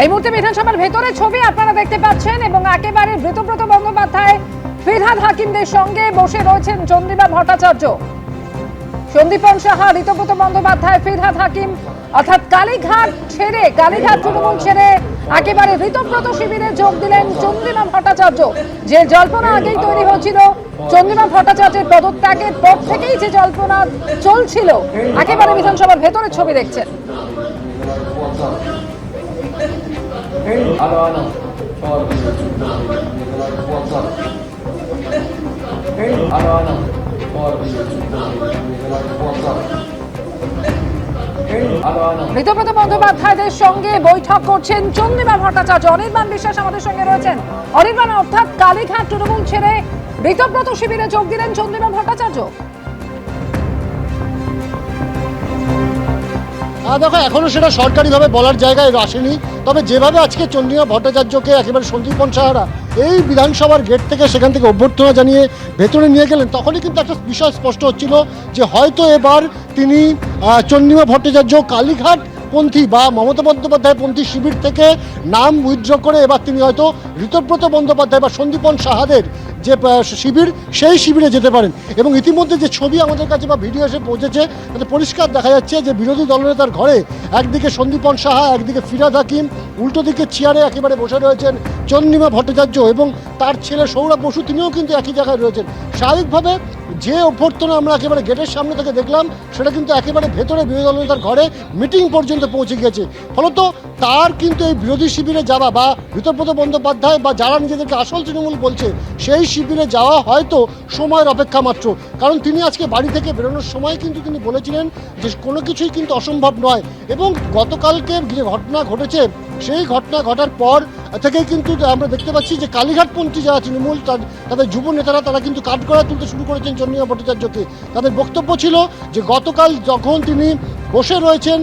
এই মুহূর্তে বিধানসভার ভেতরে ছবি আপনারা দেখতে পাচ্ছেন এবং একেবারে ব্রতব্রত বন্দ্যোপাধ্যায় ফিরহাদ হাকিমদের সঙ্গে বসে রয়েছেন চন্দ্রিমা ভট্টাচার্য, সন্দীপন সাহা, ঋতব্রত বন্দ্যোপাধ্যায়, ফিরহাদ হাকিম অর্থাৎ কালীঘাট তৃণমূল ছেড়ে একেবারে ঋতব্রত শিবিরে যোগ দিলেন চন্দ্রিমা ভট্টাচার্য। যে জল্পনা আগেই তৈরি হয়েছিল চন্দ্রিমা ভট্টাচার্যের পদত্যাগের পর থেকেই যে জল্পনা চলছিল, একেবারে বিধানসভার ভেতরে ছবি দেখছেন। ঋতব্রত বন্দ্যোপাধ্যায়দের সঙ্গে বৈঠক করছেন চন্দ্রিমা ভট্টাচার্য। অনির্বাণ বিশ্বাস আমাদের সঙ্গে রয়েছেন। অনির্বাণ, অর্থাৎ কালীঘাট তৃণমূল ছেড়ে ঋতব্রত শিবিরে যোগ দিলেন চন্দ্রিমা ভট্টাচার্য। দেখো, এখনো সেটা সরকারিভাবে বলার জায়গায় আসেনি, তবে যেভাবে আজকে চন্দ্রিমা ভট্টাচার্যকে একেবারে সন্দীপন সাহারা এই বিধানসভার গেট থেকে সেখান থেকে অভ্যর্থনা জানিয়ে ভেতরে নিয়ে গেলেন, তখনই কিন্তু একটা বিষয় স্পষ্ট হচ্ছিল যে হয়তো এবার তিনি চন্দ্রিমা ভট্টাচার্য কালীঘাট পন্থী বা মমতা বন্দ্যোপাধ্যায় পন্থী শিবির থেকে নাম উইথড্র করে এবার তিনি হয়তো ঋতব্রত বন্দ্যোপাধ্যায় বা সন্দীপন সাহাদের যে শিবির সেই শিবিরে যেতে পারেন। এবং ইতিমধ্যে যে ছবি আমাদের কাছে বা ভিডিও এসে পৌঁছেছে তাতে পরিষ্কার দেখা যাচ্ছে যে বিরোধী দলনেতার ঘরে একদিকে সন্দীপন সাহা, একদিকে ফিরহাদ হাকিম, উল্টো দিকে চেয়ারে একেবারে বসে রয়েছেন চন্দ্রিমা ভট্টাচার্য এবং তার ছেলে সৌরভ বসু, তিনিও কিন্তু একই জায়গায় রয়েছেন। স্বাভাবিকভাবে যে অভ্যর্থনা আমরা একেবারে গেটের সামনে থেকে দেখলাম সেটা কিন্তু একেবারে ভেতরে বিরোধী দলনেতার ঘরে মিটিং পর্যন্ত পৌঁছে গিয়েছে। ফলত তার কিন্তু এই বিরোধী শিবিরে যাওয়া বা ঋতব্রত বন্দ্যোপাধ্যায় বা যারা নিজেদেরকে আসল তৃণমূল বলছে সেই শিবিরে যাওয়া হয়তো সময়ের অপেক্ষা মাত্র। কারণ তিনি আজকে বাড়ি থেকে বেরোনোর সময় কিন্তু তিনি বলেছিলেন যে কোনো কিছুই কিন্তু অসম্ভব নয়। এবং গতকালকে যে ঘটনা ঘটেছে সেই ঘটনা ঘটার পর থেকেই কিন্তু আমরা দেখতে পাচ্ছি যে কালীঘাটপন্থী যারা তৃণমূল তাদের যুব নেতারা তারা কিন্তু কাঠগড়া তুলতে শুরু করেছেন চন্দ্রিমা ভট্টাচার্যকে। তাদের বক্তব্য ছিল যে গতকাল যখন তিনি বসে রয়েছেন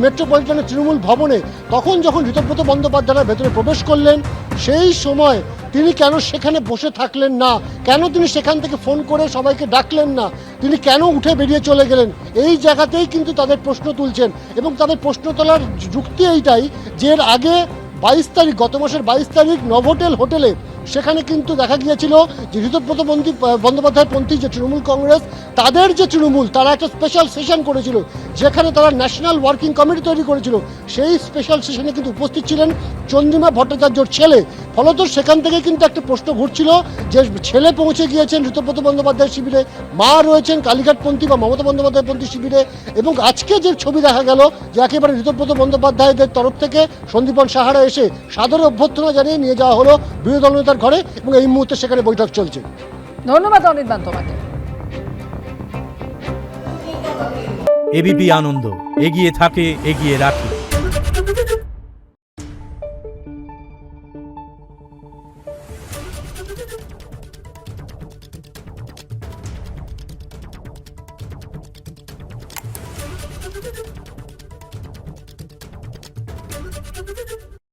মেট্রোপলিটনের তৃণমূল ভবনে, তখন যখন ঋতব্রত বন্দ্যোপাধ্যায়রা ভেতরে প্রবেশ করলেন সেই সময় তিনি কেন সেখানে বসে থাকলেন না, কেন তিনি সেখান থেকে ফোন করে সবাইকে ডাকলেন না, তিনি কেন উঠে বেরিয়ে চলে গেলেন, এই জায়গাতেই কিন্তু তাদের প্রশ্ন তুলছেন। এবং তাদের প্রশ্ন তোলার যুক্তি এইটাই যে এর আগে 22 তারিখ, গত মাসের 22 তারিখ নভোটেল হোটেলে সেখানে কিন্তু দেখা গিয়েছিল যে ঋতব্রত বন্দ্যোপাধ্যায় পন্থী যে তৃণমূল কংগ্রেস তাদের যে তৃণমূল তারা একটা স্পেশাল সেশন করেছিল যেখানে তারা ন্যাশনাল ওয়ার্কিং কমিটি তৈরি করেছিল। সেই স্পেশাল সেশনে কিন্তু উপস্থিত ছিলেন চন্দ্রিমা ভট্টাচার্যর ছেলে। ফলত সেখান থেকে কিন্তু একটা প্রশ্ন ঘুরছিল যে ছেলে পৌঁছে গিয়েছেন ঋতব্রত বন্দ্যোপাধ্যায় শিবিরে, মা রয়েছেন কালীঘাটপন্থী বা মমতা বন্দ্যোপাধ্যায় পন্থী শিবিরে। এবং আজকে যে ছবি দেখা গেল যে একেবারে ঋতব্রত বন্দ্যোপাধ্যায়দের তরফ থেকে সন্দীপন সাহারা এসে সাদরে অভ্যর্থনা জানিয়ে নিয়ে যাওয়া হলো বিরোধী দলনেতার ঘরে এবং এই মুহূর্তে সেখানে বৈঠক চলছে। ধন্যবাদ অনির্বাণ তোমাকে। এবিপি আনন্দ, এগিয়ে থাকে, এগিয়ে রাখে।